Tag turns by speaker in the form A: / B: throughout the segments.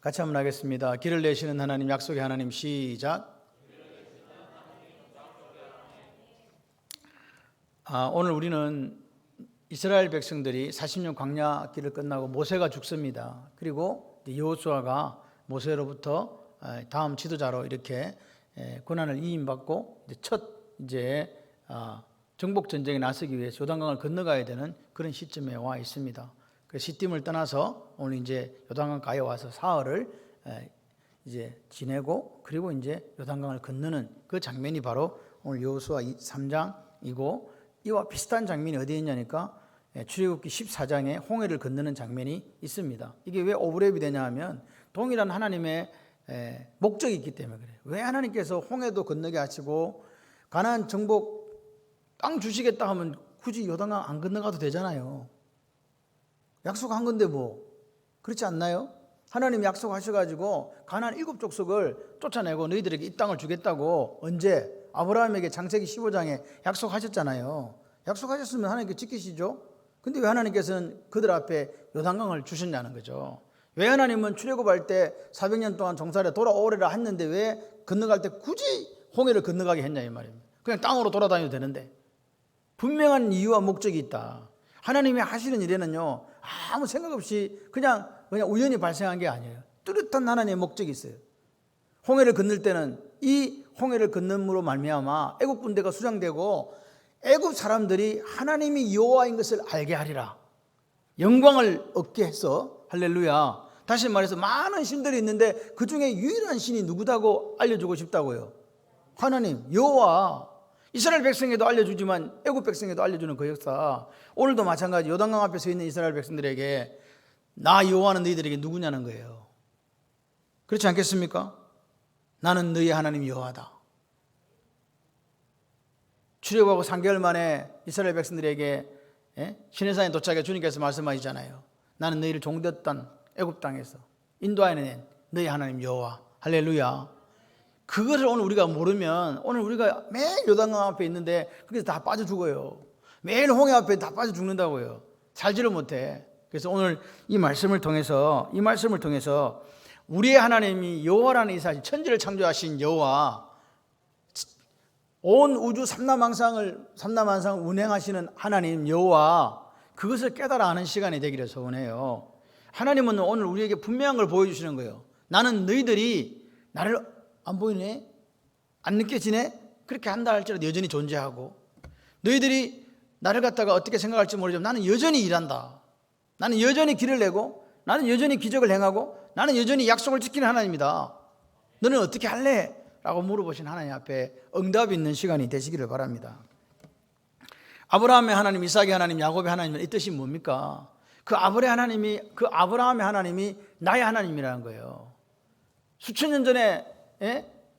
A: 같이 한번 하겠습니다. 길을 내시는 하나님, 약속의 하나님. 시작. 오늘 우리는 이스라엘 백성들이 40년 광야 길을 끝나고 모세가 죽습니다. 그리고 여호수아가 모세로부터 다음 지도자로 이렇게 권한을 이임받고 첫 정복 전쟁에 나서기 위해서 요단강을 건너가야 되는 그런 시점에 와 있습니다. 그 시팀을 떠나서 오늘 이제 요단강가에 와서 사흘을 이제 지내고 그리고 이제 요단강을 건너는 그 장면이 바로 오늘 여호수아 3장이고, 이와 비슷한 장면이 어디에 있냐니까 출애굽기 14장에 홍해를 건너는 장면이 있습니다. 이게 왜 오버랩이 되냐 하면 동일한 하나님의 목적이 있기 때문에 그래요. 왜 하나님께서 홍해도 건너게 하시고 가나안 정복 땅 주시겠다 하면 굳이 요단강 안 건너가도 되잖아요. 약속한 건데 뭐 그렇지 않나요? 하나님이 약속하셔가지고 가나안 7족속을 쫓아내고 너희들에게 이 땅을 주겠다고 언제? 아브라함에게 창세기 15장에 약속하셨잖아요. 약속하셨으면 하나님께 지키시죠. 근데 왜 하나님께서는 그들 앞에 요단강을 주셨냐는 거죠. 왜 하나님은 출애굽할 때 400년 동안 종살에 돌아오리라 했는데 왜 건너갈 때 굳이 홍해를 건너가게 했냐 이 말입니다. 그냥 땅으로 돌아다녀도 되는데. 분명한 이유와 목적이 있다. 하나님이 하시는 일에는요 아무 생각 없이 그냥 우연히 발생한 게 아니에요. 뚜렷한 하나님의 목적이 있어요. 홍해를 건널 때는 이 홍해를 건넌으로 말미암아 애굽 군대가 수장되고 애굽 사람들이 하나님이 여호와인 것을 알게 하리라. 영광을 얻게 해서 할렐루야. 다시 말해서 많은 신들이 있는데 그 중에 유일한 신이 누구다고 알려주고 싶다고요. 하나님 여호와. 이스라엘 백성에도 알려주지만 애굽 백성에도 알려주는 그 역사. 오늘도 마찬가지 요단강 앞에 서 있는 이스라엘 백성들에게 나 여호와는 너희들에게 누구냐는 거예요. 그렇지 않겠습니까? 나는 너희 하나님 여호와다. 출애굽하고 3개월 만에 이스라엘 백성들에게 시내산에 도착해 주님께서 말씀하시잖아요. 나는 너희를 종되었던 애굽 땅에서 인도하여낸 너희 하나님 여호와. 할렐루야. 그것을 오늘 우리가 모르면 오늘 우리가 매일 요단강 앞에 있는데 그래서 다 빠져 죽어요. 매일 홍해 앞에 다 빠져 죽는다고요. 살지를 못해. 그래서 오늘 이 말씀을 통해서 우리의 하나님이 여호와라는 이 사실, 천지를 창조하신 여호와, 온 우주 삼라만상을 운행하시는 하나님 여호와, 그것을 깨달아 아는 시간이 되기를 소원해요. 하나님은 오늘 우리에게 분명한 걸 보여주시는 거예요. 나는 너희들이 나를 안 보이네? 안 느껴지네? 그렇게 한다 할지라도 여전히 존재하고, 너희들이 나를 갖다가 어떻게 생각할지 모르지만 나는 여전히 일한다. 나는 여전히 길을 내고, 나는 여전히 기적을 행하고, 나는 여전히 약속을 지키는 하나님이다. 너는 어떻게 할래? 라고 물어보신 하나님 앞에 응답이 있는 시간이 되시기를 바랍니다. 아브라함의 하나님, 이삭의 하나님, 야곱의 하나님은 이 뜻이 뭡니까? 그 아브라함의 하나님이 나의 하나님이라는 거예요. 수천 년 전에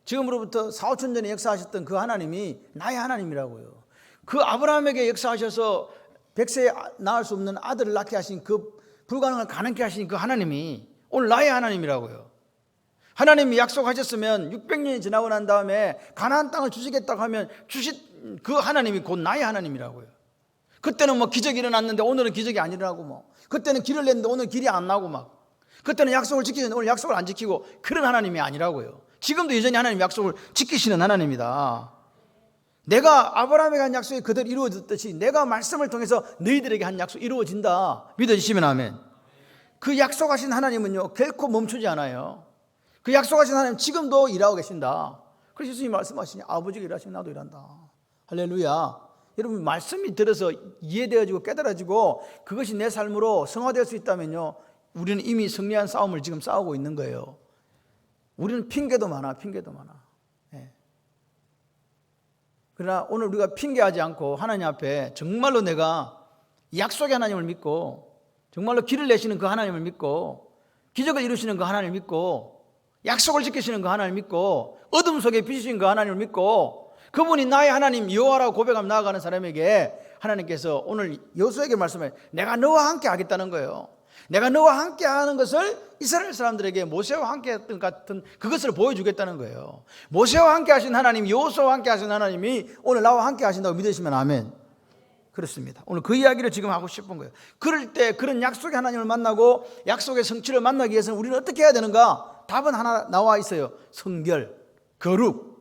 A: 지금으로부터 4, 5천 전에 역사하셨던 그 하나님이 나의 하나님이라고요. 그 아브라함에게 역사하셔서 100세에 낳을 수 없는 아들을 낳게 하신 그 불가능을 가능케 하신 그 하나님이 오늘 나의 하나님이라고요. 하나님이 약속하셨으면 600년이 지나고 난 다음에 가나안 땅을 주시겠다고 하면 주신 그 하나님이 곧 나의 하나님이라고요. 그때는 뭐 기적이 일어났는데 오늘은 기적이 안 일어나고, 그때는 길을 냈는데 오늘 길이 안 나고, 그때는 약속을 지키는데 오늘 약속을 안 지키고, 그런 하나님이 아니라고요. 지금도 여전히 하나님 약속을 지키시는 하나님이다. 내가 아브라함에게 한 약속이 그대로 이루어졌듯이 내가 말씀을 통해서 너희들에게 한 약속이 이루어진다. 믿어주시면 아멘. 그 약속하신 하나님은요 결코 멈추지 않아요. 그 약속하신 하나님 지금도 일하고 계신다. 그래서 예수님이 말씀하시니 아버지가 일하시면 나도 일한다. 할렐루야. 여러분 말씀이 들어서 이해되어지고 깨달아지고 그것이 내 삶으로 성화될 수 있다면요, 우리는 이미 승리한 싸움을 지금 싸우고 있는 거예요. 우리는 핑계도 많아. 그러나 오늘 우리가 핑계하지 않고 하나님 앞에 정말로 내가 약속의 하나님을 믿고, 정말로 길을 내시는 그 하나님을 믿고, 기적을 이루시는 그 하나님을 믿고, 약속을 지키시는 그 하나님을 믿고, 어둠 속에 비추신 그 하나님을 믿고, 그분이 나의 하나님 여호와라고 고백하며 나아가는 사람에게 하나님께서 오늘 여호수아에게 말씀해, 내가 너와 함께 하겠다는 거예요. 내가 너와 함께 하는 것을 이스라엘 사람들에게 모세와 함께 했던 같은 그것을 보여주겠다는 거예요. 모세와 함께 하신 하나님, 여호수아와 함께 하신 하나님이 오늘 나와 함께 하신다고 믿으시면 아멘. 그렇습니다. 오늘 그 이야기를 지금 하고 싶은 거예요. 그럴 때 그런 약속의 하나님을 만나고 약속의 성취를 만나기 위해서는 우리는 어떻게 해야 되는가? 답은 하나 나와 있어요. 성결, 거룩.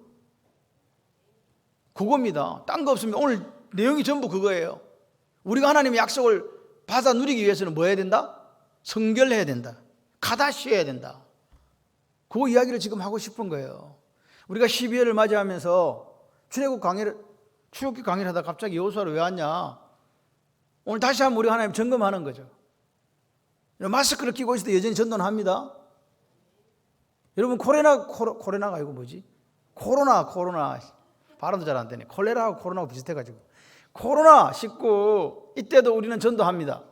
A: 그겁니다. 딴 거 없습니다. 오늘 내용이 전부 그거예요. 우리가 하나님의 약속을 받아 누리기 위해서는 뭐 해야 된다? 성결해야 된다. 가다시 해야 된다. 그 이야기를 지금 하고 싶은 거예요. 우리가 12월을 맞이하면서 출애굽기 강의를 하다 갑자기 여호수아로 왜 왔냐? 오늘 다시 한번 우리가 하나님 점검하는 거죠. 마스크를 끼고 있을 때 여전히 전도는 합니다. 여러분 코로나가 아니고 뭐지? 코로나 발음도 잘 안 되네. 콜레라하고 코로나하고 비슷해가지고 코로나19 이때도 우리는 전도합니다.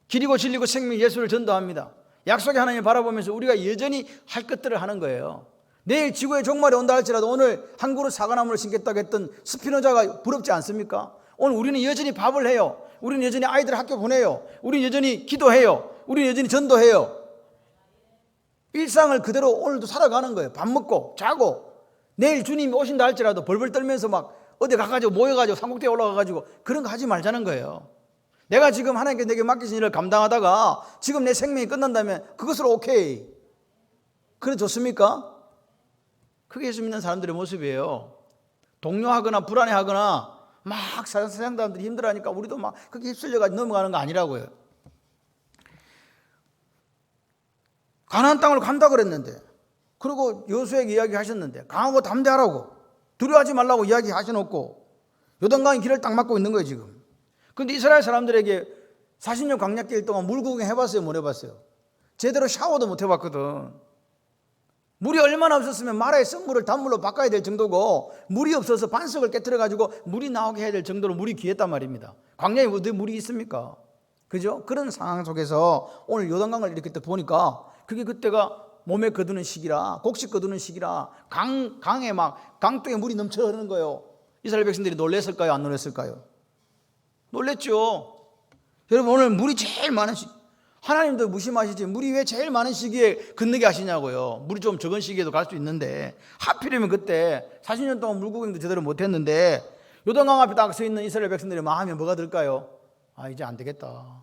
A: 길이고 진리고 생명 예수를 전도합니다. 약속의 하나님을 바라보면서 우리가 여전히 할 것들을 하는 거예요. 내일 지구의 종말이 온다 할지라도 오늘 한 그루 사과나무를 심겠다고 했던 스피노자가 부럽지 않습니까? 오늘 우리는 여전히 밥을 해요. 우리는 여전히 아이들 학교 보내요. 우리는 여전히 기도해요. 우리는 여전히 전도해요. 일상을 그대로 오늘도 살아가는 거예요. 밥 먹고 자고 내일 주님이 오신다 할지라도 벌벌 떨면서 막 어디 가가지고 모여가지고 삼국대에 올라가가지고 그런 거 하지 말자는 거예요. 내가 지금 하나님께 내게 맡기신 일을 감당하다가 지금 내 생명이 끝난다면 그것으로 오케이. 그래 좋습니까? 그게 예수 믿는 사람들의 모습이에요. 동요하거나 불안해하거나 막 세상 사람들이 힘들어하니까 우리도 막 그렇게 휩쓸려가지고 넘어가는 거 아니라고요. 가나안 땅을 간다 그랬는데 그리고 여호수아에게 이야기하셨는데 강하고 담대하라고 두려워하지 말라고 이야기하셔놓고 요단강의 길을 딱 막고 있는 거예요 지금. 그런데 이스라엘 사람들에게 40년 광야길 동안 물 구경 해봤어요 못 해봤어요? 제대로 샤워도 못 해봤거든. 물이 얼마나 없었으면 마라의 썩물을 단물로 바꿔야 될 정도고 물이 없어서 반석을 깨트려가지고 물이 나오게 해야 될 정도로 물이 귀했단 말입니다. 광야에 어디 물이 있습니까? 그죠? 그런 상황 속에서 오늘 요단강을 이렇게 또 보니까 그게 그때가 몸에 거두는 시기라 곡식 거두는 시기라 강에 막 강둑에 물이 넘쳐 흐르는 거예요. 이스라엘 백성들이 놀랬을까요? 안 놀랬을까요? 놀랬죠. 여러분 오늘 물이 제일 많은 시기 하나님도 무심하시지 물이 왜 제일 많은 시기에 건너게 하시냐고요. 물이 좀 적은 시기에도 갈 수 있는데 하필이면 그때 40년 동안 물구경도 제대로 못했는데 요단강 앞에 딱 서 있는 이스라엘 백성들의 마음에 뭐가 들까요? 아 이제 안 되겠다.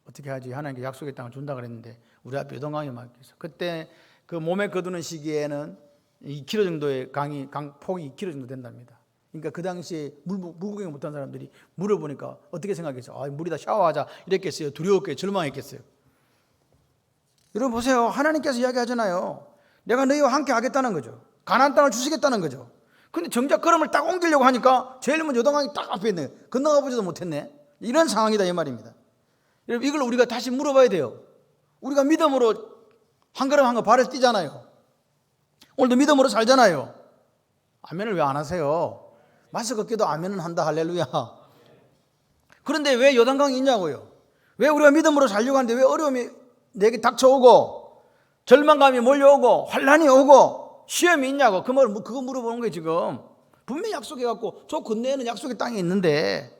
A: 어떻게 하지? 하나님께 약속의 땅을 준다 그랬는데 우리 앞에 요단강이 막혀서 그때 그 몸에 거두는 시기에는 2km 정도의 강 폭이 2km 정도 된답니다. 그러니까 그 당시에 물구경 못한 사람들이 물을 보니까 어떻게 생각했어요? 아, 물이다 샤워하자 이랬겠어요? 두려웠겠어요? 절망했겠어요? 여러분 보세요. 하나님께서 이야기하잖아요. 내가 너희와 함께 하겠다는 거죠. 가나안 땅을 주시겠다는 거죠. 근데 정작 걸음을 딱 옮기려고 하니까 제일 먼저 요단강이 딱 앞에 있네. 건너가 보지도 못했네. 이런 상황이다 이 말입니다. 여러분 이걸 우리가 다시 물어봐야 돼요. 우리가 믿음으로 한 걸음 한 거 발을 띄잖아요. 오늘도 믿음으로 살잖아요. 아멘을 왜 안 하세요? 마스크 끼도 아멘은 한다 할렐루야. 그런데 왜 요단강이 있냐고요? 왜 우리가 믿음으로 살려고 하는데 왜 어려움이 내게 닥쳐오고 절망감이 몰려오고 환난이 오고 시험이 있냐고 그거 물어보는 거예요 지금. 분명히 약속해갖고 저 건너에는 약속의 땅이 있는데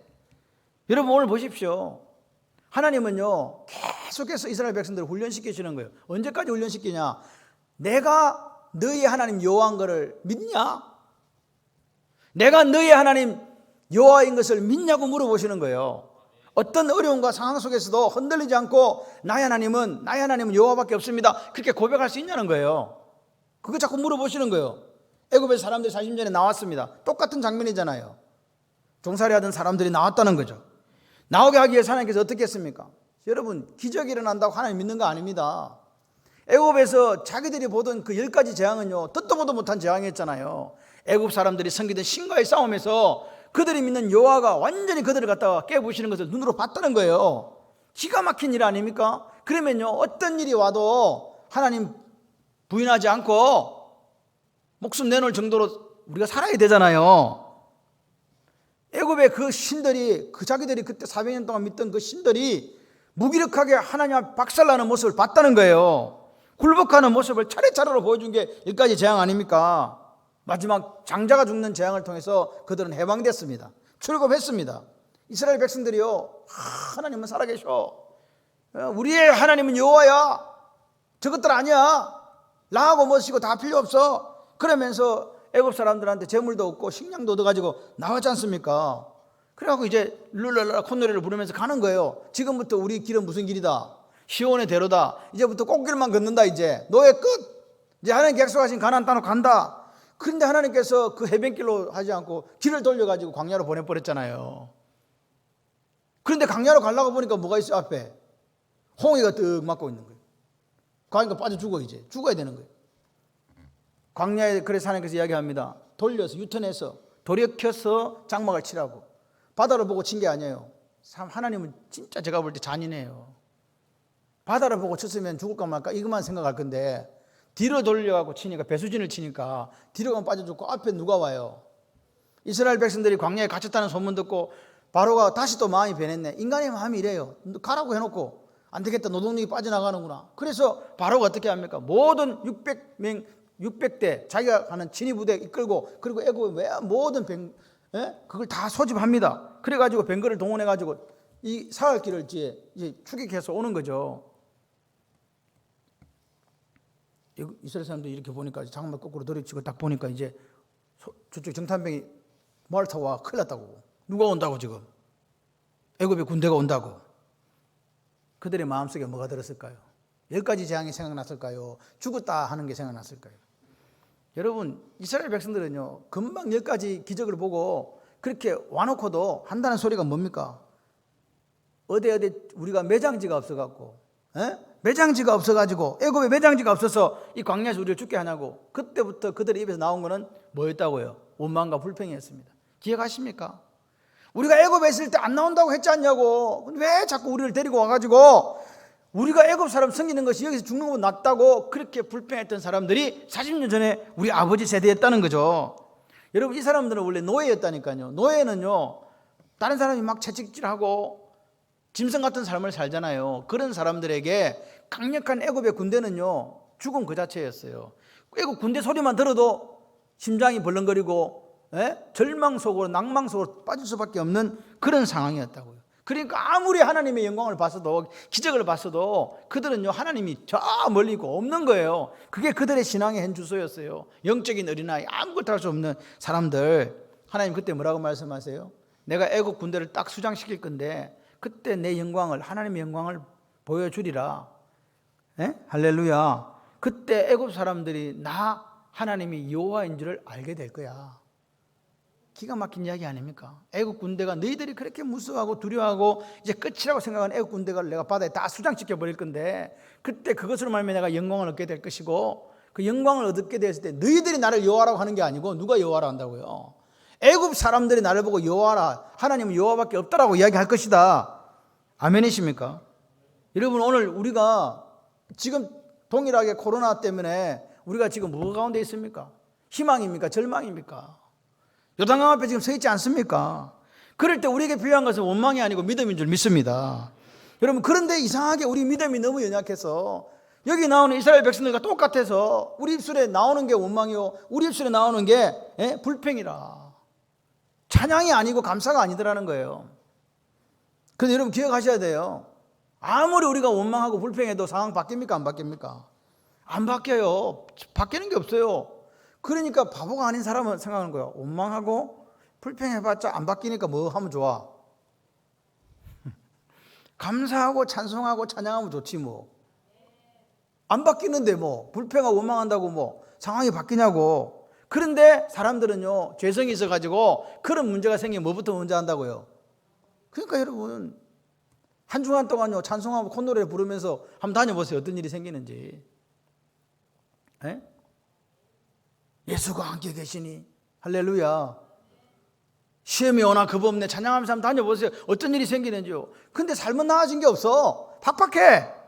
A: 여러분 오늘 보십시오. 하나님은요 계속해서 이스라엘 백성들을 훈련시키시는 거예요. 언제까지 훈련시키냐? 내가 너희 하나님 여호와인 것을 믿냐? 내가 너희 하나님 여호와인 것을 믿냐고 물어보시는 거예요. 어떤 어려움과 상황 속에서도 흔들리지 않고 나의 하나님은 여호와밖에 없습니다. 그렇게 고백할 수 있냐는 거예요. 그거 자꾸 물어보시는 거예요. 애굽에서 사람들이 40년에 나왔습니다. 똑같은 장면이잖아요. 종살이 하던 사람들이 나왔다는 거죠. 나오게 하기 위해서 하나님께서 어떻게 했습니까? 여러분 기적이 일어난다고 하나님 믿는 거 아닙니다. 애굽에서 자기들이 보던 그 10가지 재앙은요 듣도 보도 못한 재앙이었잖아요. 애굽 사람들이 섬기던 신과의 싸움에서 그들이 믿는 여호와가 완전히 그들을 갖다가 깨부시는 것을 눈으로 봤다는 거예요. 기가 막힌 일 아닙니까? 그러면요 어떤 일이 와도 하나님 부인하지 않고 목숨 내놓을 정도로 우리가 살아야 되잖아요. 애굽의 그 신들이 자기들이 그때 400년 동안 믿던 그 신들이 무기력하게 하나님 앞 박살나는 모습을 봤다는 거예요. 굴복하는 모습을 차례차례로 보여준 게 10가지 재앙 아닙니까? 마지막 장자가 죽는 재앙을 통해서 그들은 해방됐습니다. 출애굽했습니다. 이스라엘 백성들이요 하나님은 살아계셔. 우리의 하나님은 여호와야. 저것들 아니야. 나하고 멋이고 다 필요 없어. 그러면서 애굽 사람들한테 재물도 얻고 식량도 얻어가지고 나왔지 않습니까? 그래갖고 이제 룰랄라 콧노래를 부르면서 가는 거예요. 지금부터 우리 길은 무슨 길이다? 시온의 대로다. 이제부터 꽃길만 걷는다. 이제 노예 끝. 이제 하나님 약속하신 가나안 땅으로 간다. 그런데 하나님께서 그 해변길로 하지 않고 길을 돌려가지고 광야로 보내버렸잖아요. 그런데 광야로 가려고 보니까 뭐가 있어요? 앞에 홍해가 뜩 막고 있는 거예요. 그러니까 빠져 죽어. 이제 죽어야 되는 거예요. 광야에 그래서 하나님께서 이야기합니다. 돌려서 유턴해서 돌이켜서 장막을 치라고. 바다를 보고 친 게 아니에요. 하나님은 진짜 제가 볼 때 잔인해요. 바다를 보고 쳤으면 죽을까 말까 이것만 생각할 건데 뒤로 돌려가고 치니까 배수진을 치니까 뒤로 가면 빠져 죽고 앞에 누가 와요? 이스라엘 백성들이 광야에 갇혔다는 소문 듣고 바로가 다시 또 마음이 변했네. 인간의 마음이 이래요. 가라고 해놓고 안 되겠다. 노동력이 빠져나가는구나. 그래서 바로가 어떻게 합니까? 모든 600대 자기가 가는 진위 부대 이끌고 그리고 애굽의 모든 그걸 다 소집합니다. 그래가지고 벵거를 동원해가지고 이 사흘길을 이제 추격해서 오는 거죠. 이스라엘 사람들이 이렇게 보니까 장막 거꾸로 돌이치고 딱 보니까 이제 저쪽 정탐병이 말 타고 와. 큰일 났다고. 누가 온다고 지금. 애굽의 군대가 온다고. 그들의 마음속에 뭐가 들었을까요? 10가지 재앙이 생각났을까요? 죽었다 하는 게 생각났을까요? 여러분 이스라엘 백성들은요 금방 10가지 기적을 보고 그렇게 와놓고도 한다는 소리가 뭡니까? 어디 우리가 매장지가 없어갖고 매장지가 없어가지고 애굽에 매장지가 없어서 이 광야에서 우리를 죽게 하냐고. 그때부터 그들의 입에서 나온 거는 뭐였다고요? 원망과 불평이었습니다. 기억하십니까? 우리가 애굽에 있을 때 안 나온다고 했지 않냐고. 왜 자꾸 우리를 데리고 와가지고 우리가 애굽 사람 섬기는 것이 여기서 죽는 것보다 낫다고 그렇게 불평했던 사람들이 40년 전에 우리 아버지 세대였다는 거죠. 여러분 이 사람들은 원래 노예였다니까요. 노예는요 다른 사람이 막 채찍질하고 짐승 같은 삶을 살잖아요. 그런 사람들에게 강력한 애굽의 군대는요 죽음 그 자체였어요. 애굽 군대 소리만 들어도 심장이 벌렁거리고 절망 속으로 낭망 속으로 빠질 수밖에 없는 그런 상황이었다고요. 그러니까 아무리 하나님의 영광을 봤어도 기적을 봤어도 그들은요 하나님이 저 멀리 있고 없는 거예요. 그게 그들의 신앙의 현 주소였어요. 영적인 어린아이 아무것도 할 수 없는 사람들. 하나님 그때 뭐라고 말씀하세요? 내가 애국 군대를 딱 수장시킬 건데 그때 내 영광을 하나님의 영광을 보여주리라. 할렐루야. 그때 애국 사람들이 나 하나님이 여호와인 줄을 알게 될 거야. 기가 막힌 이야기 아닙니까? 애국 군대가 너희들이 그렇게 무서워하고 두려워하고 이제 끝이라고 생각하는 애국 군대가 내가 바다에 다 수장시켜 버릴 건데 그때 그것으로 말미암아 내가 영광을 얻게 될 것이고 그 영광을 얻게 됐을 때 너희들이 나를 여호와라고 하는 게 아니고 누가 여호와라 한다고요? 애국 사람들이 나를 보고 여호와라, 하나님은 여호와밖에 없다라고 이야기할 것이다. 아멘이십니까? 여러분 오늘 우리가 지금 동일하게 코로나 때문에 우리가 지금 뭐 가운데 있습니까? 희망입니까? 절망입니까? 요단강 앞에 지금 서 있지 않습니까? 그럴 때 우리에게 필요한 것은 원망이 아니고 믿음인 줄 믿습니다. 여러분 그런데 이상하게 우리 믿음이 너무 연약해서 여기 나오는 이스라엘 백성들과 똑같아서 우리 입술에 나오는 게 원망이요 우리 입술에 나오는 게 불평이라. 찬양이 아니고 감사가 아니더라는 거예요. 그런데 여러분 기억하셔야 돼요. 아무리 우리가 원망하고 불평해도 상황 바뀝니까? 안 바뀝니까? 안 바뀌어요. 바뀌는 게 없어요. 그러니까 바보가 아닌 사람은 생각하는 거야. 원망하고 불평해봤자 안 바뀌니까 뭐 하면 좋아? 감사하고 찬송하고 찬양하면 좋지 뭐. 안 바뀌는데 뭐 불평하고 원망한다고 뭐 상황이 바뀌냐고. 그런데 사람들은요 죄성이 있어가지고 그런 문제가 생기면 뭐부터 먼저 한다고요? 그러니까 여러분 한 주간 동안요 찬송하고 콧노래를 부르면서 한번 다녀보세요. 어떤 일이 생기는지. 예수가 함께 계시니 할렐루야. 시험이 오나 겁없네 찬양하면서 한번 다녀보세요. 어떤 일이 생기는지요. 근데 삶은 나아진 게 없어. 팍팍해.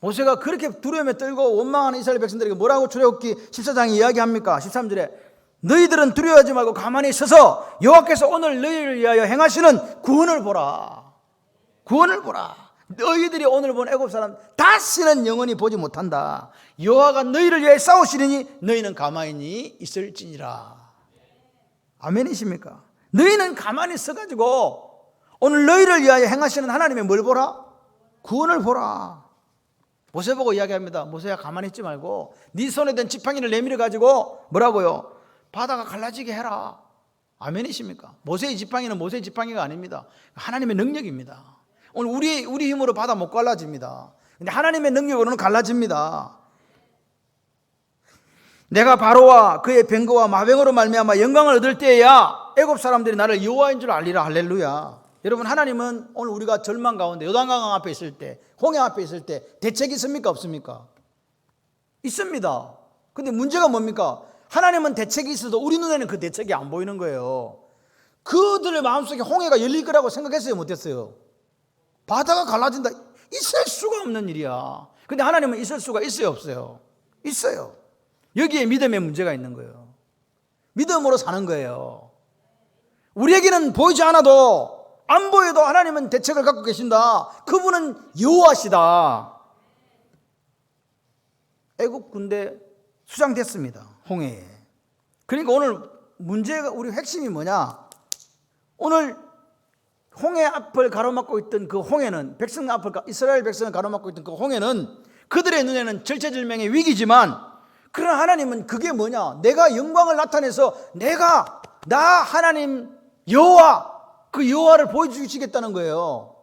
A: 모세가 그렇게 두려움에 떨고 원망하는 이스라엘 백성들에게 뭐라고 출애굽기 14장에 이야기합니까? 13절에 너희들은 두려워하지 말고 가만히 서서 여호와께서 오늘 너희를 위하여 행하시는 구원을 보라. 구원을 보라. 너희들이 오늘 본 애굽 사람 다시는 영원히 보지 못한다. 여호와가 너희를 위하여 싸우시리니 너희는 가만히 있을지니라. 아멘이십니까? 너희는 가만히 서가지고 오늘 너희를 위하여 행하시는 하나님의 뭘 보라? 구원을 보라. 모세 보고 이야기합니다. 모세야, 가만히 있지 말고 네 손에 든 지팡이를 내밀어 가지고 뭐라고요? 바다가 갈라지게 해라. 아멘이십니까? 모세의 지팡이는 모세의 지팡이가 아닙니다. 하나님의 능력입니다. 오늘 우리 힘으로 바다 못 갈라집니다. 근데 하나님의 능력으로는 갈라집니다. 내가 바로와 그의 병거와 마병으로 말미암아 영광을 얻을 때에야 애굽 사람들이 나를 여호와인 줄 알리라. 할렐루야. 여러분, 하나님은 오늘 우리가 절망 가운데 요단강 앞에 있을 때, 홍해 앞에 있을 때 대책이 있습니까? 없습니까? 있습니다. 근데 문제가 뭡니까? 하나님은 대책이 있어도 우리 눈에는 그 대책이 안 보이는 거예요. 그들의 마음속에 홍해가 열릴 거라고 생각했어요? 못했어요? 바다가 갈라진다, 있을 수가 없는 일이야. 근데 하나님은 있을 수가 있어요? 없어요? 있어요. 여기에 믿음의 문제가 있는 거예요. 믿음으로 사는 거예요. 우리에게는 보이지 않아도, 안 보여도 하나님은 대책을 갖고 계신다. 그분은 여호와시다. 애국 군대 수장됐습니다, 홍해에. 그러니까 오늘 문제가, 우리 핵심이 뭐냐? 오늘 홍해 앞을 가로막고 있던 그 홍해는, 백성 앞을, 이스라엘 백성을 가로막고 있던 그 홍해는 그들의 눈에는 절체절명의 위기지만, 그러나 하나님은 그게 뭐냐? 내가 영광을 나타내서 나 하나님 여호와, 그 여호와를 보여주시겠다는 거예요.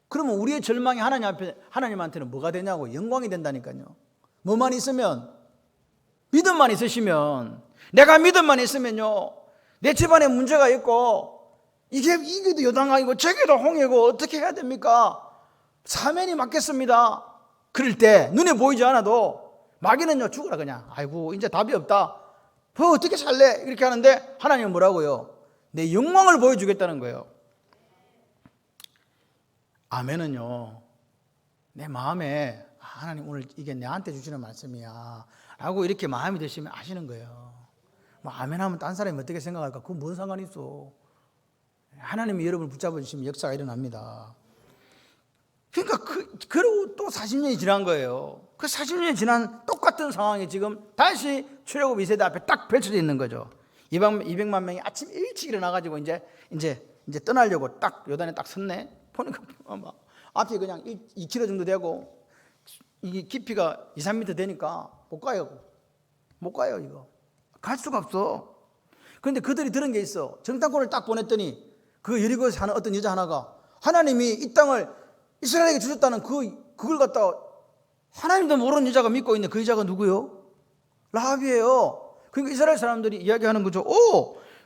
A: 그러면 우리의 절망이 하나님한테는 뭐가 되냐고? 영광이 된다니까요. 뭐만 있으면, 믿음만 있으시면, 내가 믿음만 있으면요, 내 집안에 문제가 있고 이게도 요단강이고 저게도 홍해고 어떻게 해야 됩니까? 사면이 맞겠습니다. 그럴 때 눈에 보이지 않아도 마귀는요, 죽어라 그냥. 아이고 이제 답이 없다. 어떻게 살래? 이렇게 하는데 하나님은 뭐라고요? 내 영광을 보여주겠다는 거예요. 아멘은요, 내 마음에 하나님 오늘 이게 내한테 주시는 말씀이야 라고 이렇게 마음이 드시면 아시는 거예요. 뭐 아멘하면 딴 사람이 어떻게 생각할까? 그건 뭔 상관이 있어. 하나님이 여러분을 붙잡아 주시면 역사가 일어납니다. 그러니까 그리고 또 40년이 지난 거예요. 그 40년이 지난 똑같은 상황이 지금 다시 출애굽 2세대 앞에 딱 펼쳐져 있는 거죠. 200만 명이 아침 일찍 일어나가지고 이제 떠나려고 딱 요단에 딱 섰네. 보니까 앞이 그냥 2km 정도 되고, 이게 깊이가 2, 3m 되니까 못 가요. 이거 갈 수가 없어. 그런데 그들이 들은 게 있어. 정탐꾼을 딱 보냈더니 그 여리고에 사는 어떤 여자 하나가 하나님이 이 땅을 이스라엘에게 주셨다는 그걸 갖다가 하나님도 모르는 여자가 믿고 있는 그 여자가 누구요? 라합이에요. 그러니까 이스라엘 사람들이 이야기하는 거죠.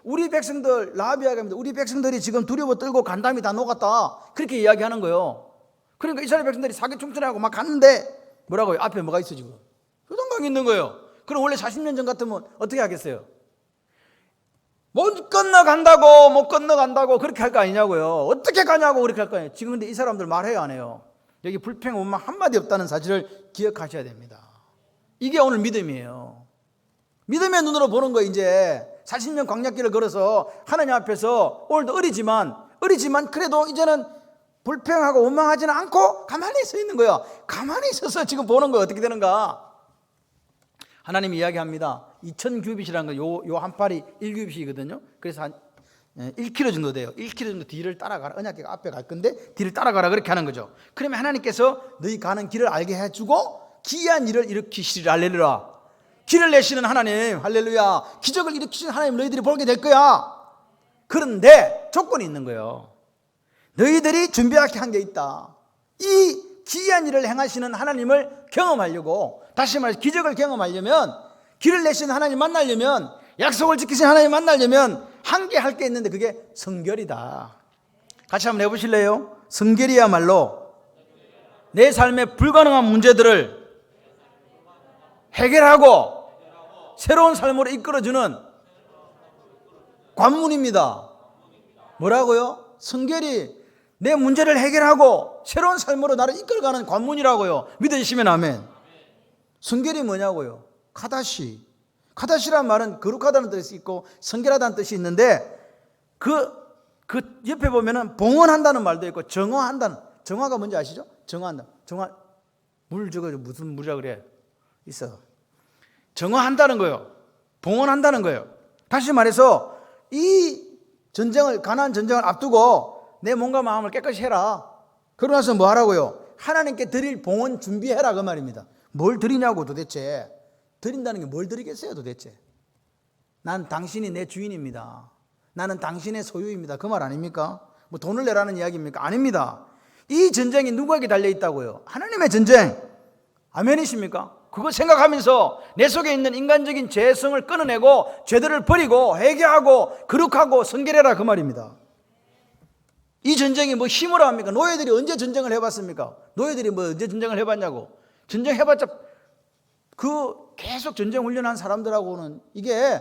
A: 우리 백성들, 라합이 이야기합니다. 우리 백성들이 지금 두려워 떨고 간담이 다 녹았다. 그렇게 이야기하는 거예요. 그러니까 이스라엘 백성들이 사기충천하고 막 갔는데 뭐라고요? 앞에 뭐가 있어 지금? 요단강이 있는 거예요. 그럼 원래 40년 전 같으면 어떻게 하겠어요? 못 건너간다고 그렇게 할 거 아니냐고요. 어떻게 가냐고 그렇게 할 거 아니에요. 지금 근데 이 사람들 말해요, 안 해요? 여기 불평 원망 한마디 없다는 사실을 기억하셔야 됩니다. 이게 오늘 믿음이에요. 믿음의 눈으로 보는 거. 이제 40년 광야길을 걸어서 하나님 앞에서 오늘도 어리지만 그래도 이제는 불평하고 원망하지는 않고 가만히 서 있는 거예요. 가만히 있어서 지금 보는 거 어떻게 되는가? 하나님이 이야기합니다. 2000규빗이라는 거, 요 한 팔이 1규빗이거든요. 그래서 한 1km 정도 돼요. 1km 정도 뒤를 따라가라. 언약궤가 앞에 갈 건데 뒤를 따라가라, 그렇게 하는 거죠. 그러면 하나님께서 너희 가는 길을 알게 해주고 기이한 일을 일으키시리라. 할렐루야. 길을 내시는 하나님, 할렐루야. 기적을 일으키시는 하나님 너희들이 보게 될 거야. 그런데 조건이 있는 거예요. 너희들이 준비하게 한 게 있다. 이 기이한 일을 행하시는 하나님을 경험하려고, 다시 말해서 기적을 경험하려면, 길을 내시는 하나님 만나려면, 약속을 지키신 하나님 만나려면 한 개 할 게 있는데 그게 성결이다. 같이 한번 해보실래요? 성결이야말로 내 삶의 불가능한 문제들을 해결하고 새로운 삶으로 이끌어주는 관문입니다. 뭐라고요? 성결이 내 문제를 해결하고 새로운 삶으로 나를 이끌어가는 관문이라고요. 믿으시면 아멘. 성결이 뭐냐고요? 카다시란 말은 거룩하다는 뜻이 있고 성결하다는 뜻이 있는데, 그 옆에 보면은 봉헌한다는 말도 있고 정화한다는, 정화가 뭔지 아시죠? 정화한다. 무슨 물이라 그래? 있어. 정화한다는 거예요. 봉헌한다는 거예요. 다시 말해서 이 가나안 전쟁을 앞두고 내 몸과 마음을 깨끗이 해라. 그러고 나서 뭐 하라고요? 하나님께 드릴 봉헌 준비해라 그 말입니다. 뭘 드리냐고 도대체. 드린다는 게 뭘 드리겠어요 도대체. 난 당신이 내 주인입니다. 나는 당신의 소유입니다. 그 말 아닙니까? 뭐 돈을 내라는 이야기입니까? 아닙니다. 이 전쟁이 누구에게 달려있다고요? 하나님의 전쟁. 아멘이십니까? 그거 생각하면서 내 속에 있는 인간적인 죄성을 끊어내고 죄들을 버리고 회개하고 거룩하고 성결해라 그 말입니다. 이 전쟁이 뭐 힘으로 합니까? 노예들이 언제 전쟁을 해봤습니까? 노예들이 뭐 언제 전쟁을 해봤냐고. 전쟁 해봤자 계속 전쟁 훈련한 사람들하고는 이게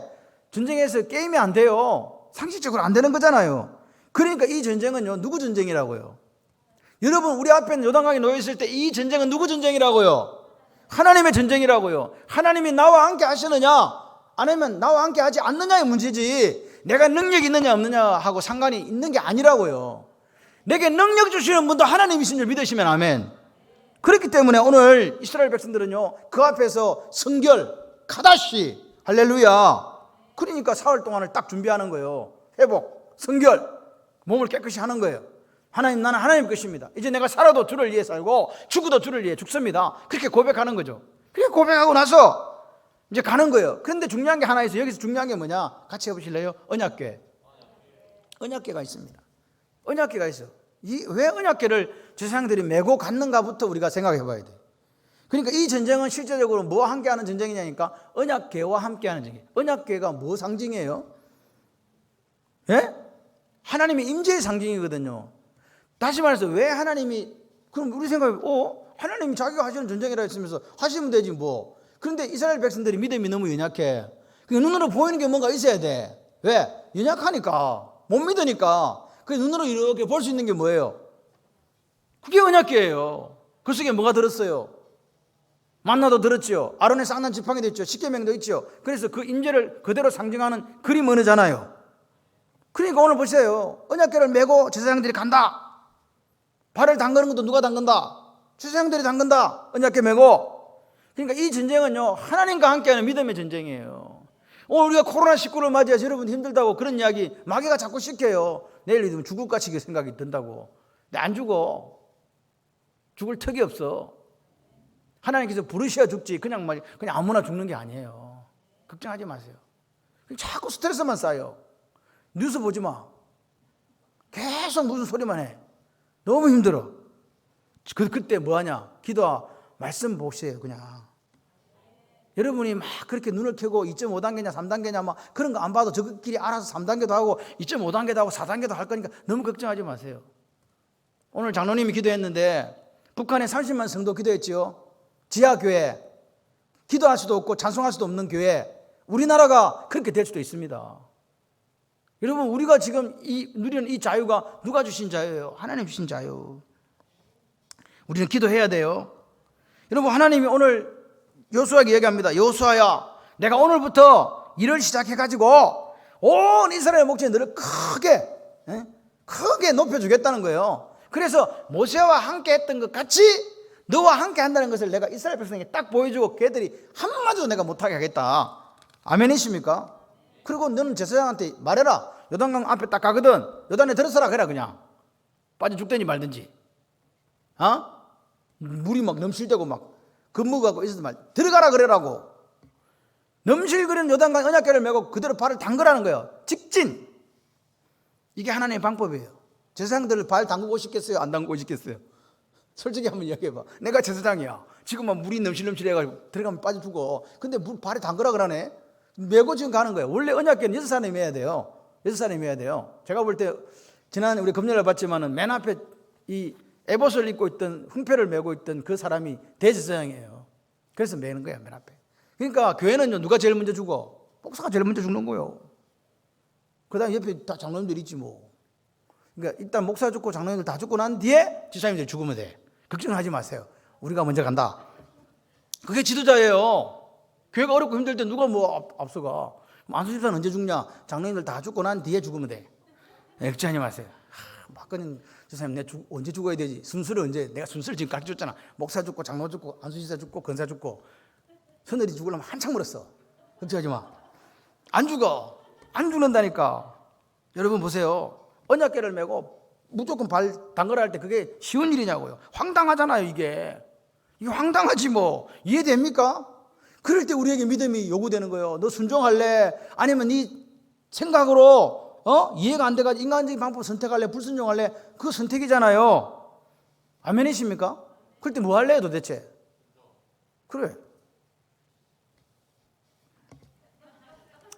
A: 전쟁에서 게임이 안 돼요. 상식적으로 안 되는 거잖아요. 그러니까 이 전쟁은요, 누구 전쟁이라고요? 여러분, 우리 앞에는 요단강에 놓여 있을 때 이 전쟁은 누구 전쟁이라고요? 하나님의 전쟁이라고요. 하나님이 나와 함께 하시느냐 아니면 나와 함께 하지 않느냐의 문제지, 내가 능력이 있느냐 없느냐 하고 상관이 있는 게 아니라고요. 내게 능력 주시는 분도 하나님이신 줄 믿으시면 아멘. 그렇기 때문에 오늘 이스라엘 백성들은요, 그 앞에서 성결, 카다시, 할렐루야. 그러니까 사흘 동안을 딱 준비하는 거예요. 회복, 성결, 몸을 깨끗이 하는 거예요. 하나님, 나는 하나님 것입니다. 이제 내가 살아도 주를 위해 살고 죽어도 주를 위해 죽습니다. 그렇게 고백하는 거죠. 그렇게 고백하고 나서 이제 가는 거예요. 그런데 중요한 게 하나 있어요. 여기서 중요한 게 뭐냐? 같이 해보실래요? 언약궤. 언약궤가 있습니다. 언약궤가 있어. 왜 언약궤를 제사장들이 메고 갔는가부터 우리가 생각해 봐야 돼요. 그러니까 이 전쟁은 실제적으로 뭐와 함께하는 전쟁이냐니까 언약궤와 함께하는 전쟁이에요. 언약궤가 뭐 상징이에요? 예? 하나님의 임재의 상징이거든요. 다시 말해서 왜 하나님이, 그럼 우리 생각에 하나님이 자기가 하시는 전쟁이라 했으면서 하시면 되지 뭐. 그런데 이스라엘 백성들이 믿음이 너무 연약해. 눈으로 보이는 게 뭔가 있어야 돼. 왜? 연약하니까, 못 믿으니까. 그 눈으로 이렇게 볼 수 있는 게 뭐예요? 그게 언약궤예요. 그 속에 뭐가 들었어요? 만나도 들었죠. 아론의 쌍난 지팡이도 있죠. 십계명도 있죠. 그래서 그 임재를 그대로 상징하는 그림 언어잖아요. 그러니까 오늘 보세요. 언약궤를 메고 제사장들이 간다. 발을 담그는 것도 누가 담근다? 제사장들이 담근다. 언약궤 메고. 그러니까 이 전쟁은요, 하나님과 함께하는 믿음의 전쟁이에요. 오늘 우리가 코로나19를 맞이해서 여러분 힘들다고 그런 이야기 마귀가 자꾸 시켜요. 내일 믿으면 죽을 같이 생각이 든다고. 근데 안 죽어. 죽을 턱이 없어. 하나님께서 부르셔야 죽지 그냥 아무나 죽는 게 아니에요. 걱정하지 마세요. 자꾸 스트레스만 쌓여. 뉴스 보지 마. 계속 무슨 소리만 해. 너무 힘들어. 그때 뭐하냐? 기도와 말씀 보세요. 그냥 여러분이 막 그렇게 눈을 켜고 2.5단계냐 3단계냐 막 그런 거 안 봐도 저끼리 알아서 3단계도 하고 2.5단계도 하고 4단계도 할 거니까 너무 걱정하지 마세요. 오늘 장로님이 기도했는데 북한에 30만 성도 기도했지요. 지하교회, 기도할 수도 없고 찬송할 수도 없는 교회, 우리나라가 그렇게 될 수도 있습니다. 여러분, 우리가 지금 누리는 이 자유가 누가 주신 자유예요? 하나님 주신 자유. 우리는 기도해야 돼요. 여러분, 하나님이 오늘 여호수아에게 얘기합니다. 여호수아야, 내가 오늘부터 일을 시작해가지고 온 이스라엘 목전에 너를 크게 높여주겠다는 거예요. 그래서 모세와 함께 했던 것 같이 너와 함께 한다는 것을 내가 이스라엘 백성에게 딱 보여주고 걔들이 한마디도 내가 못하게 하겠다. 아멘이십니까? 그리고 너는 제사장한테 말해라. 요단강 앞에 딱 가거든. 요단에 들어서라 그래. 그냥 빠져 죽든지 말든지. 물이 막 넘실대고 막 근무가고 있어도 말 들어가라 그래라고. 넘실거리는 요단강 언약궤를 메고 그대로 발을 담그라는 거예요. 직진. 이게 하나님의 방법이에요. 제사장들을 발 담그고 싶겠어요? 안 담그고 싶겠어요? 솔직히 한번 이야기해봐. 내가 제사장이야. 지금 막 물이 넘실넘실 해가지고 들어가면 빠져 죽어. 근데 물 발에 담그라 그러네. 메고 지금 가는 거예요. 원래 언약궤는 6사람이 메야 돼요. 6사람이 메야 돼요. 제가 볼 때 지난 우리 금요일에 봤지만은 맨 앞에 이 에봇을 입고 있던 흥패를 메고 있던 그 사람이 대제사장이에요. 그래서 메는 거야, 맨 앞에. 그러니까 교회는요, 누가 제일 먼저 죽어? 목사가 제일 먼저 죽는 거예요. 그 다음에 옆에 다 장로님들 있지 뭐. 그러니까 일단 목사 죽고 장로님들 다 죽고 난 뒤에 지사님들이 죽으면 돼. 걱정하지 마세요. 우리가 먼저 간다. 그게 지도자예요. 교회가 어렵고 힘들 때 누가 뭐 앞서가. 안수집사는 언제 죽냐? 장로님들 다 죽고 난 뒤에 죽으면 돼. 걱정하지 마세요. 막걸리 지사님 내가 언제 죽어야 되지? 순서를 언제? 내가 순서를 지금 가르쳐줬잖아. 목사 죽고 장로 죽고 안수집사 죽고 권사 죽고. 서늘이 죽으려면 한참 멀었어. 걱정하지 마. 안 죽어. 안 죽는다니까. 여러분 보세요. 언약궤를 메고 무조건 발 담그라 할 때 그게 쉬운 일이냐고요. 황당하잖아요. 이게 황당하지 뭐. 이해됩니까? 그럴 때 우리에게 믿음이 요구되는 거예요. 너 순종할래? 아니면 네 생각으로 이해가 안 돼가지고 인간적인 방법 선택할래? 불순종할래? 그거 선택이잖아요. 아멘이십니까? 그럴 때 뭐 할래요 도대체? 그래.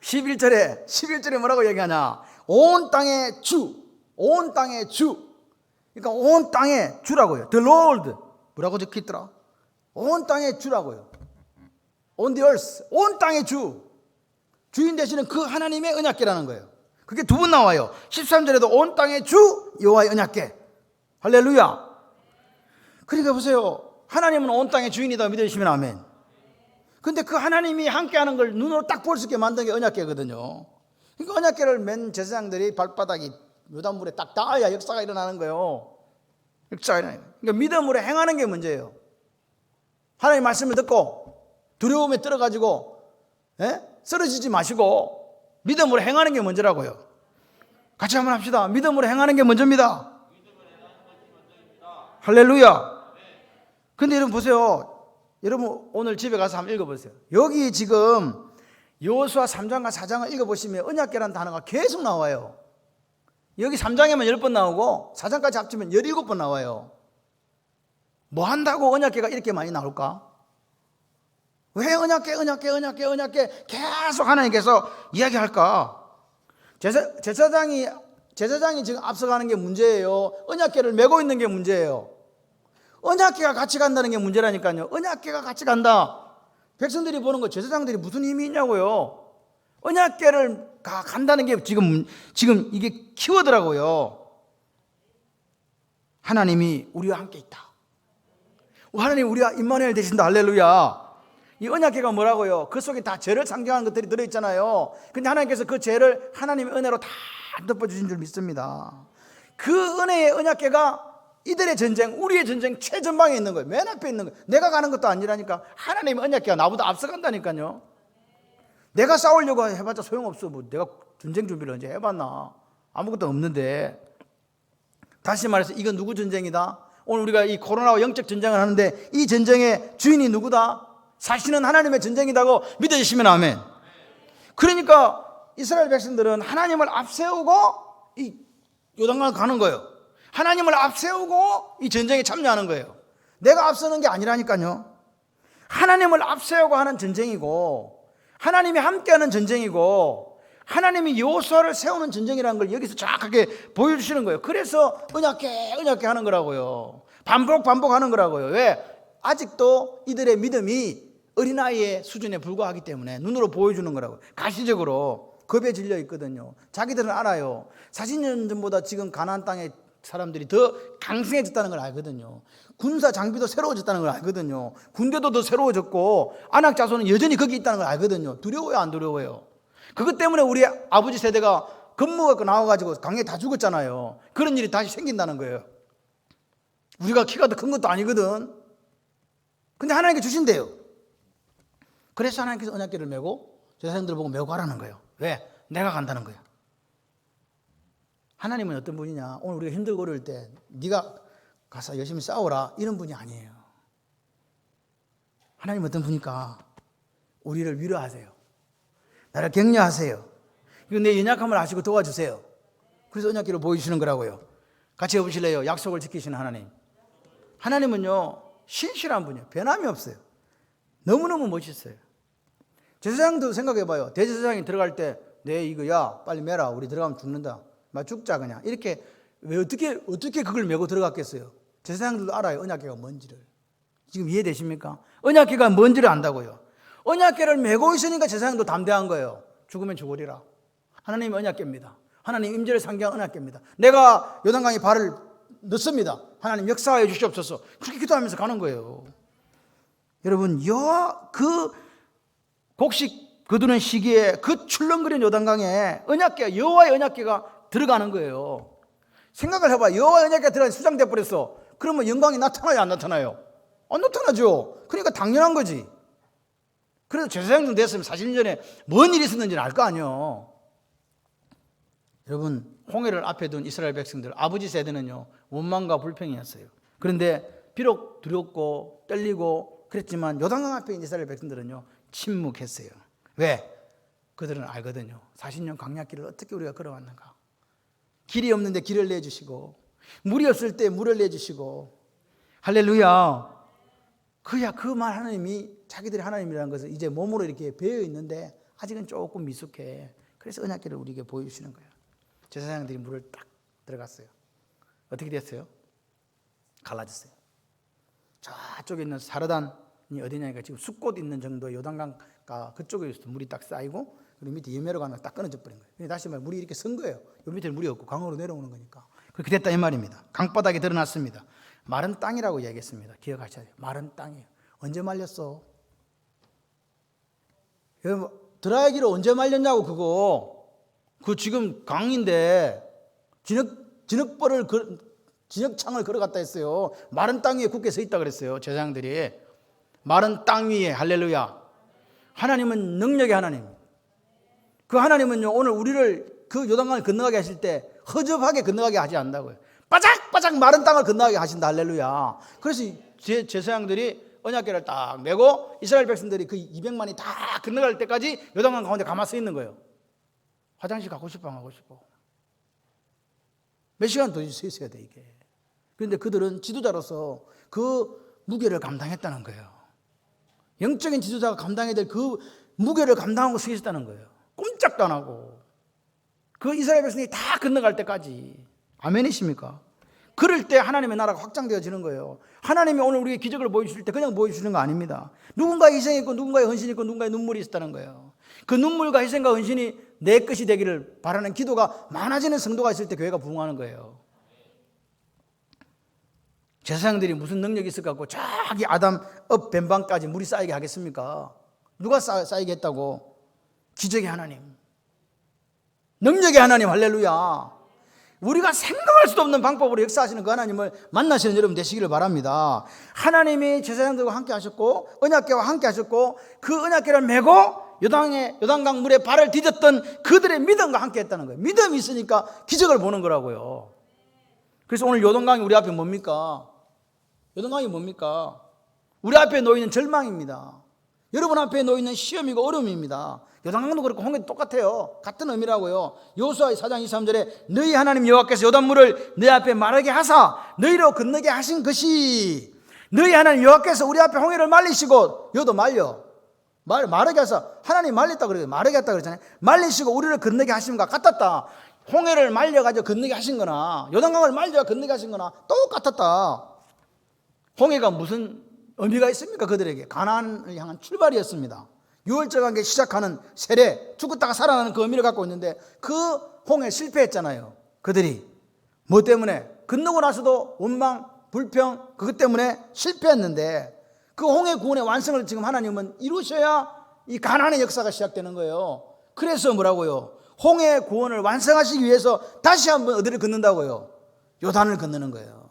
A: 11절에 뭐라고 얘기하냐? 온 땅의 주. 그러니까 온 땅의 주라고요. The Lord. 뭐라고 적혀있더라? 온 땅의 주라고요. On the earth. 온 땅의 주. 주인 되시는 그 하나님의 언약궤라는 거예요. 그게 두 번 나와요. 13절에도 온 땅의 주 여호와의 언약궤. 할렐루야. 그러니까 보세요. 하나님은 온 땅의 주인이다 믿으시면 아멘. 근데 그 하나님이 함께하는 걸 눈으로 딱 볼 수 있게 만든 게 언약궤거든요. 그러니까 언약궤를 맨 제사장들이 발바닥이 요단물에 딱 닿아야 역사가 일어나는 거예요. 역사가 일어나요. 그러니까 믿음으로 행하는 게 문제예요. 하나님 말씀을 듣고 두려움에 떨어가지고 쓰러지지 마시고 믿음으로 행하는 게 문제라고요. 같이 한번 합시다. 믿음으로 행하는 게 먼저입니다. 할렐루야. 근데 여러분 보세요. 여러분 오늘 집에 가서 한번 읽어보세요. 여기 지금 여호수아 3장과 4장을 읽어보시면 언약궤라는 단어가 계속 나와요. 여기 3장에만 10번 나오고 4장까지 합치면 17번 나와요. 뭐 한다고 언약궤가 이렇게 많이 나올까? 왜 언약궤 계속 하나님께서 이야기할까? 제사장이 지금 앞서가는 게 문제예요. 언약궤를 메고 있는 게 문제예요. 언약궤가 같이 간다는 게 문제라니까요. 언약궤가 같이 간다. 백성들이 보는 거 제사장들이 무슨 힘이 있냐고요. 언약궤를 간다는 게 지금 이게 키워드라고요. 하나님이 우리와 함께 있다. 하나님 우리와 임마누엘 되신다. 할렐루야. 이 언약궤가 뭐라고요? 그 속에 다 죄를 상징하는 것들이 들어있잖아요. 근데 하나님께서 그 죄를 하나님의 은혜로 다 덮어주신 줄 믿습니다. 그 은혜의 언약궤가 이들의 전쟁, 우리의 전쟁 최전방에 있는 거예요. 맨 앞에 있는 거예요. 내가 가는 것도 아니라니까. 하나님의 언약궤가 나보다 앞서간다니까요. 내가 싸우려고 해봤자 소용없어. 뭐 내가 전쟁 준비를 언제 해봤나. 아무것도 없는데. 다시 말해서 이건 누구 전쟁이다? 오늘 우리가 이 코로나와 영적 전쟁을 하는데 이 전쟁의 주인이 누구다? 사실은 하나님의 전쟁이라고 믿어주시면 아멘. 그러니까 이스라엘 백성들은 하나님을 앞세우고 이 요단강을 가는 거예요. 하나님을 앞세우고 이 전쟁에 참여하는 거예요. 내가 앞서는 게 아니라니까요. 하나님을 앞세우고 하는 전쟁이고 하나님이 함께하는 전쟁이고 하나님이 여호수아를 세우는 전쟁이라는 걸 여기서 정확하게 보여주시는 거예요. 그래서 언약궤 하는 거라고요. 반복하는 거라고요. 왜? 아직도 이들의 믿음이 어린아이의 수준에 불과하기 때문에 눈으로 보여주는 거라고요. 가시적으로 겁에 질려 있거든요. 자기들은 알아요. 40년 전보다 지금 가나안 땅의 사람들이 더 강성해졌다는 걸 알거든요. 군사 장비도 새로워졌다는 걸 알거든요. 군대도 더 새로워졌고 안악 자손은 여전히 거기 있다는 걸 알거든요. 두려워요, 안 두려워요? 그것 때문에 우리 아버지 세대가 겁먹고 나와가지고 강에 다 죽었잖아요. 그런 일이 다시 생긴다는 거예요. 우리가 키가 더 큰 것도 아니거든. 근데 하나님께 주신대요. 그래서 하나님께서 언약궤를 메고 제사장들을 보고 메고 가라는 거예요. 왜? 내가 간다는 거예요. 하나님은 어떤 분이냐? 오늘 우리가 힘들고 어려울 때 네가 가서 열심히 싸워라 이런 분이 아니에요. 하나님은 어떤 분이니까 우리를 위로하세요. 나를 격려하세요. 그리고 내 연약함을 아시고 도와주세요. 그래서 언약궤를 보여주시는 거라고요. 같이 해보실래요? 약속을 지키시는 하나님. 하나님은요 신실한 분이에요. 변함이 없어요. 너무너무 멋있어요. 제사장도 생각해봐요. 대제사장이 들어갈 때 내 이거야 빨리 매라. 우리 들어가면 죽는다. 막 죽자 그냥. 이렇게 왜 어떻게 그걸 메고 들어갔겠어요? 제사장들도 알아요. 언약궤가 뭔지를. 지금 이해되십니까? 언약궤가 뭔지를 안다고요. 언약궤를 메고 있으니까 제사장도 담대한 거예요. 죽으면 죽으리라. 하나님의 언약궤입니다. 하나님 임재를 상징하는 언약궤입니다. 내가 요단강에 발을 넣습니다. 하나님 역사해 주시옵소서. 그렇게 기도하면서 가는 거예요. 여러분 여호와 그 곡식 거두는 시기에 그 출렁거리는 요단강에 언약궤 여호와의 언약궤가 들어가는 거예요. 생각을 해봐. 여호와의 언약궤가 들어가 수장돼 버렸어. 그러면 영광이 나타나요, 안 나타나요? 안 나타나죠. 그러니까 당연한 거지. 그래서 제사장 좀 됐으면 40년 전에 뭔 일이 있었는지는 알 거 아니에요. 여러분, 홍해를 앞에 둔 이스라엘 백성들, 아버지 세대는요, 원망과 불평이었어요. 그런데 비록 두렵고 떨리고 그랬지만 요단강 앞에 있는 이스라엘 백성들은요, 침묵했어요. 왜? 그들은 알거든요. 40년 광야길을 어떻게 우리가 걸어왔는가. 길이 없는데 길을 내주시고, 물이 없을 때 물을 내주시고, 할렐루야. 그야 그 말 하나님이 자기들이 하나님이라는 것을 이제 몸으로 이렇게 배어 있는데 아직은 조금 미숙해. 그래서 언약궤를 우리에게 보여주시는 거예요. 제사장들이 물을 딱 들어갔어요. 어떻게 됐어요? 갈라졌어요. 저쪽에 있는 사르단이 어디냐니까 지금 숫꽃 있는 정도의 요단강가 그쪽에 물이 딱 쌓이고, 그리고 밑에 여매로 가는 딱 끊어져 버린 거예요. 다시 말해 물이 이렇게 선 거예요. 요 밑에 물이 없고 강으로 내려오는 거니까. 그렇게 됐다 이 말입니다. 강바닥이 드러났습니다. 마른 땅이라고 이야기했습니다. 기억하셔야 돼요. 마른 땅이에요. 언제 말렸어? 드라이기로 언제 말렸냐고 그거. 그 지금 강인데 진흙창을 걸어갔다 했어요. 마른 땅 위에 굳게 서 있다 그랬어요. 제사장들이. 마른 땅 위에. 할렐루야. 하나님은 능력의 하나님. 그 하나님은요, 오늘 우리를 그 요단강을 건너가게 하실 때 허접하게 건너가게 하지 않는다고요. 바짝바짝 마른 땅을 건너가게 하신다. 할렐루야. 그래서 제사장들이 언약궤를 딱 메고 이스라엘 백성들이 그 200만이 다 건너갈 때까지 요단강 가운데 가만 서 있는 거예요. 화장실 가고 싶어 안 가고 싶어. 몇 시간 더 서 있어야 돼 이게. 그런데 그들은 지도자로서 그 무게를 감당했다는 거예요. 영적인 지도자가 감당해야 될 그 무게를 감당하고 서 있었다는 거예요. 꼼짝도 안 하고. 그 이스라엘 백성이 다 건너갈 때까지. 아멘이십니까? 그럴 때 하나님의 나라가 확장되어지는 거예요. 하나님이 오늘 우리에게 기적을 보여주실 때 그냥 보여주시는 거 아닙니다. 누군가의 희생이 있고 누군가의 헌신이 있고 누군가의 눈물이 있었다는 거예요. 그 눈물과 희생과 헌신이 내 것이 되기를 바라는 기도가 많아지는 성도가 있을 때 교회가 부흥하는 거예요. 제사장들이 무슨 능력이 있을 것 같고 저기 아담 업 뱀방까지 물이 쌓이게 하겠습니까? 누가 쌓이게 했다고? 기적의 하나님, 능력의 하나님. 할렐루야. 우리가 생각할 수도 없는 방법으로 역사하시는 그 하나님을 만나시는 여러분 되시기를 바랍니다. 하나님이 제사장들과 함께 하셨고 언약궤와 함께 하셨고 그 언약궤를 메고 요단강 물에 발을 디뎠던 그들의 믿음과 함께 했다는 거예요. 믿음이 있으니까 기적을 보는 거라고요. 그래서 오늘 요단강이 우리 앞에 뭡니까? 요단강이 뭡니까? 우리 앞에 놓이는 절망입니다. 여러분 앞에 놓이는 시험이고 어려움입니다. 요단강도 그렇고 홍해도 똑같아요. 같은 의미라고요. 여호수아 4장 23절에 너희 하나님 여호와께서 요단물을 내 앞에 마르게 하사 너희로 건너게 하신 것이, 너희 하나님 여호와께서 우리 앞에 홍해를 말리시고, 여도 마르게 하사, 하나님 말렸다 그래요. 마르게 했다 그랬잖아요. 말리시고 우리를 건너게 하심과 같았다. 홍해를 말려가지고 건너게 하신 거나 요단강을 말려 건너게 하신 거나 똑같았다. 홍해가 무슨 의미가 있습니까? 그들에게 가나안을 향한 출발이었습니다. 유월절관계 시작하는 세례, 죽었다가 살아나는 그 의미를 갖고 있는데 그 홍해 실패했잖아요. 그들이 뭐 때문에? 건너고 나서도 원망, 불평, 그것 때문에 실패했는데 그 홍해 구원의 완성을 지금 하나님은 이루셔야 이 가나안의 역사가 시작되는 거예요. 그래서 뭐라고요? 홍해 구원을 완성하시기 위해서 다시 한번 어디를 건넌다고요? 요단을 건너는 거예요.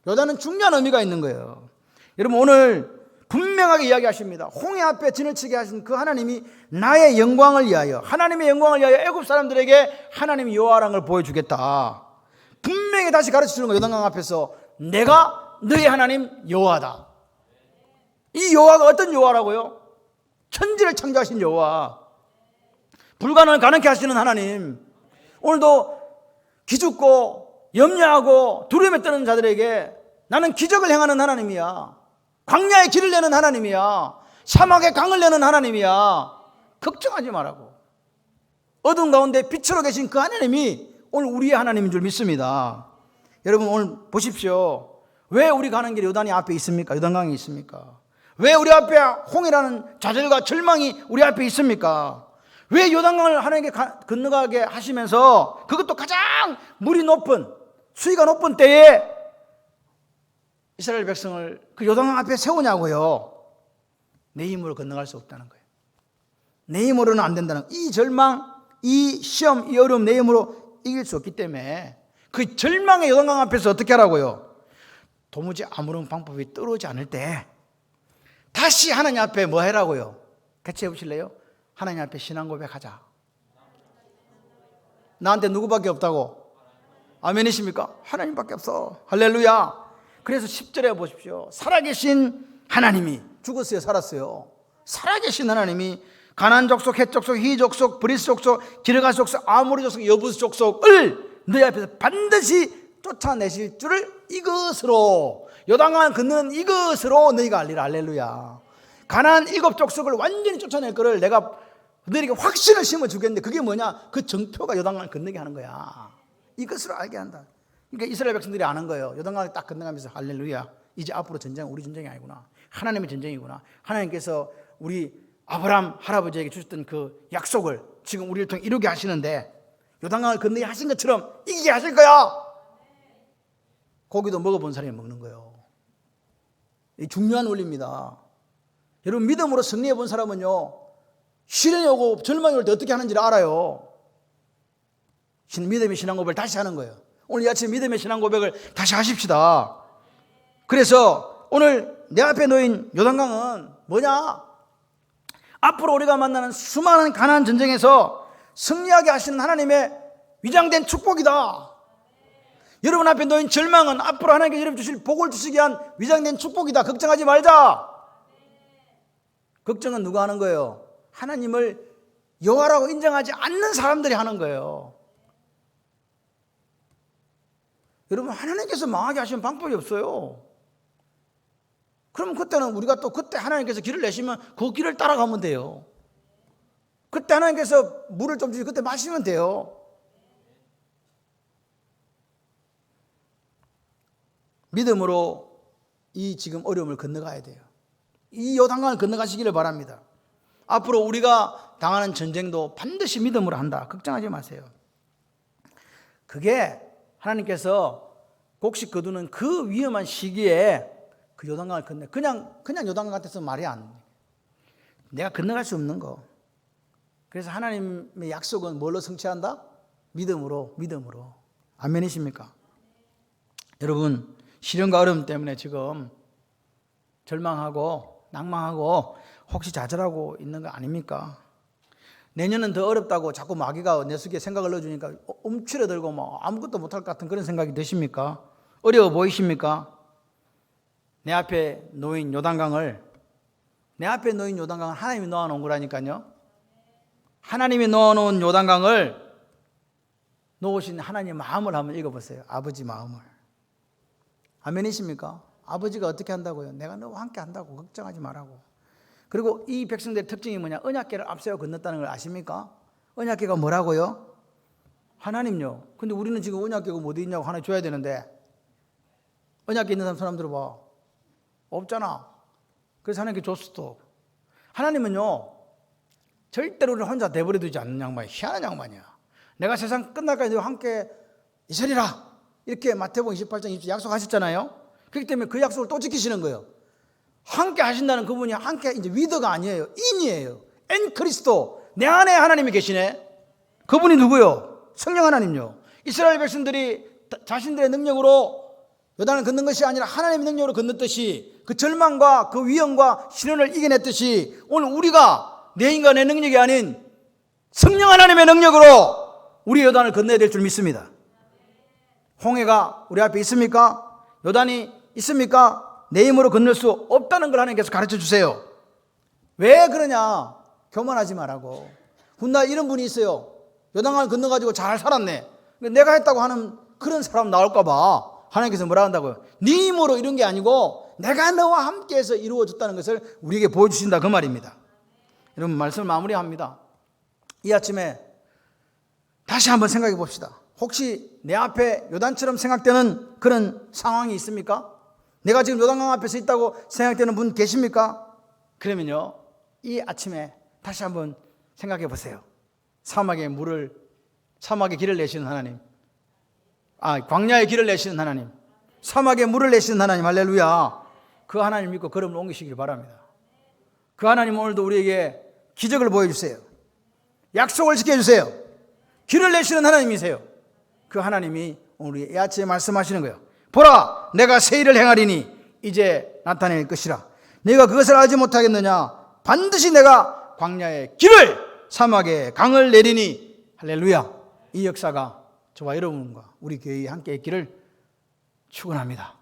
A: 요단은 중요한 의미가 있는 거예요. 여러분 오늘 분명하게 이야기하십니다. 홍해 앞에 진을 치게 하신 그 하나님이 나의 영광을 위하여, 하나님의 영광을 위하여 애굽 사람들에게 하나님이 여호와라는 걸 보여주겠다. 분명히 다시 가르쳐주는 거예요. 요단강 앞에서 내가 너희 하나님 여호와다. 이 여호와가 어떤 여호와라고요? 천지를 창조하신 여호와, 불가능을 가능케 하시는 하나님. 오늘도 기죽고 염려하고 두려움에 떠는 자들에게 나는 기적을 행하는 하나님이야, 광야에 길을 내는 하나님이야, 사막에 강을 내는 하나님이야, 걱정하지 말라고. 어두운 가운데 빛으로 계신 그 하나님이 오늘 우리의 하나님인 줄 믿습니다. 여러분 오늘 보십시오. 왜 우리 가는 길에 요단이 앞에 있습니까? 요단강이 있습니까? 왜 우리 앞에 홍해라는 좌절과 절망이 우리 앞에 있습니까? 왜 요단강을 하나님께 건너가게 하시면서 그것도 가장 물이 높은, 수위가 높은 때에 이스라엘 백성을 그 요단강 앞에 세우냐고요? 내 힘으로 건너갈 수 없다는 거예요. 내 힘으로는 안 된다는 거예요. 이 절망, 이 시험, 이 어려움 내 힘으로 이길 수 없기 때문에 그 절망의 요단강 앞에서 어떻게 하라고요? 도무지 아무런 방법이 떠오르지 않을 때 다시 하나님 앞에 뭐 해라고요? 같이 해보실래요? 하나님 앞에 신앙 고백하자. 나한테 누구밖에 없다고? 아멘이십니까? 하나님밖에 없어. 할렐루야. 그래서 10절에 보십시오. 살아계신 하나님이, 죽었어요, 살았어요? 살아계신 하나님이 가나안 족속, 헷 족속, 히 족속, 브리스 족속, 기르가 족속, 아모리 족속, 여부스 족속을 너희 앞에서 반드시 쫓아내실 줄을 이것으로, 요단강을 건너는 이것으로 너희가 알리라. 할렐루야. 가나안 7족속을 완전히 쫓아낼 거를 내가 너희에게 확신을 심어 주겠는데, 그게 뭐냐? 그 정표가 요단강을 건너게 하는 거야. 이것으로 알게 한다. 그러니까 이스라엘 백성들이 아는 거예요. 요단강을 딱 건너가면서 할렐루야, 이제 앞으로 전쟁은 우리 전쟁이 아니구나, 하나님의 전쟁이구나. 하나님께서 우리 아브라함 할아버지에게 주셨던 그 약속을 지금 우리를 통해 이루게 하시는데, 요단강을 건너게 하신 것처럼 이기게 하실 거야. 고기도 먹어본 사람이 먹는 거예요. 이 중요한 원리입니다. 여러분, 믿음으로 승리해 본 사람은요, 시련이 오고 절망이 올 때 어떻게 하는지를 알아요. 믿음의 신앙 고백을 다시 하는 거예요. 오늘 이 아침 믿음의 신앙 고백을 다시 하십시다. 그래서 오늘 내 앞에 놓인 요단강은 뭐냐? 앞으로 우리가 만나는 수많은 가나안 전쟁에서 승리하게 하시는 하나님의 위장된 축복이다. 여러분 앞에 놓인 절망은 앞으로 하나님께서 여러분 주실 복을 주시기 위한 위장된 축복이다. 걱정하지 말자. 걱정은 누가 하는 거예요? 하나님을 여호와라고 인정하지 않는 사람들이 하는 거예요. 여러분, 하나님께서 망하게 하시는 방법이 없어요. 그러면 그때는 우리가 또 그때 하나님께서 길을 내시면 그 길을 따라가면 돼요. 그때 하나님께서 물을 좀 주시고 그때 마시면 돼요. 믿음으로 이 지금 어려움을 건너가야 돼요. 이 요단강을 건너가시기를 바랍니다. 앞으로 우리가 당하는 전쟁도 반드시 믿음으로 한다. 걱정하지 마세요. 그게 하나님께서 곡식 거두는 그 위험한 시기에 그 요단강을 건너, 그냥 요단강 같아서 말이 안 돼. 내가 건너갈 수 없는 거. 그래서 하나님의 약속은 뭘로 성취한다? 믿음으로. 아멘이십니까? 여러분, 시련과 어려움 때문에 지금 절망하고 낭망하고 혹시 좌절하고 있는 거 아닙니까? 내년은 더 어렵다고 자꾸 마귀가 내 속에 생각을 넣어주니까 움츠러들고 뭐 아무것도 못할 것 같은 그런 생각이 드십니까? 어려워 보이십니까? 내 앞에 놓인 요단강을 하나님이 놓아놓은 거라니까요. 하나님이 놓아놓은 요단강을 놓으신 하나님의 마음을 한번 읽어보세요. 아버지 마음을. 아멘이십니까? 아버지가 어떻게 한다고요? 내가 너와 함께 한다고, 걱정하지 말라고. 그리고 이 백성들의 특징이 뭐냐? 언약궤를 앞세워 건넜다는 걸 아십니까? 언약궤가 뭐라고요? 하나님요. 근데 우리는 지금 언약궤가 어디 있냐고 하나 줘야 되는데, 언약궤 있는 사람 들어봐. 없잖아. 그래서 하나님께 줬어. 하나님은요, 절대로 우리를 혼자 내버려 두지 않는 양반이 희한한 양반이야. 내가 세상 끝날까지 너와 함께 있으리라, 이렇게 마태복음 28장 20절 약속하셨잖아요. 그렇기 때문에 그 약속을 또 지키시는 거예요. 함께 하신다는 그분이 함께 이제 위더가 아니에요. 인이에요. 엔 크리스도. 내 안에 하나님이 계시네. 그분이 누구요? 성령 하나님요. 이스라엘 백성들이 자신들의 능력으로 요단을 건넌 것이 아니라 하나님의 능력으로 건넜듯이, 그 절망과 그 위험과 시련을 이겨냈듯이, 오늘 우리가 내 인간의 능력이 아닌 성령 하나님의 능력으로 우리 요단을 건너야 될 줄 믿습니다. 홍해가 우리 앞에 있습니까? 요단이 있습니까? 내 힘으로 건널 수 없다는 걸 하나님께서 가르쳐 주세요. 왜 그러냐? 교만하지 말라고. 훗날 이런 분이 있어요. 요단강을 건너가지고 잘 살았네. 내가 했다고 하는 그런 사람 나올까 봐 하나님께서 뭐라 한다고요? 네 힘으로 이런 게 아니고 내가 너와 함께해서 이루어졌다는 것을 우리에게 보여주신다, 그 말입니다. 여러분, 말씀을 마무리합니다. 이 아침에 다시 한번 생각해 봅시다. 혹시 내 앞에 요단처럼 생각되는 그런 상황이 있습니까? 내가 지금 요단강 앞에 서 있다고 생각되는 분 계십니까? 그러면요, 이 아침에 다시 한번 생각해 보세요. 사막의 길을 내시는 하나님, 광야의 길을 내시는 하나님, 사막의 물을 내시는 하나님, 할렐루야. 그 하나님 믿고 걸음을 옮기시길 바랍니다. 그 하나님 오늘도 우리에게 기적을 보여주세요. 약속을 지켜주세요. 길을 내시는 하나님이세요. 그 하나님이 오늘 이 아침에 말씀하시는 거예요. 보라, 내가 새 일을 행하리니 이제 나타낼 것이라. 네가 그것을 알지 못하겠느냐? 반드시 내가 광야의 길을, 사막의 강을 내리니. 할렐루야. 이 역사가 저와 여러분과 우리 교회에 함께 있기를 축원합니다.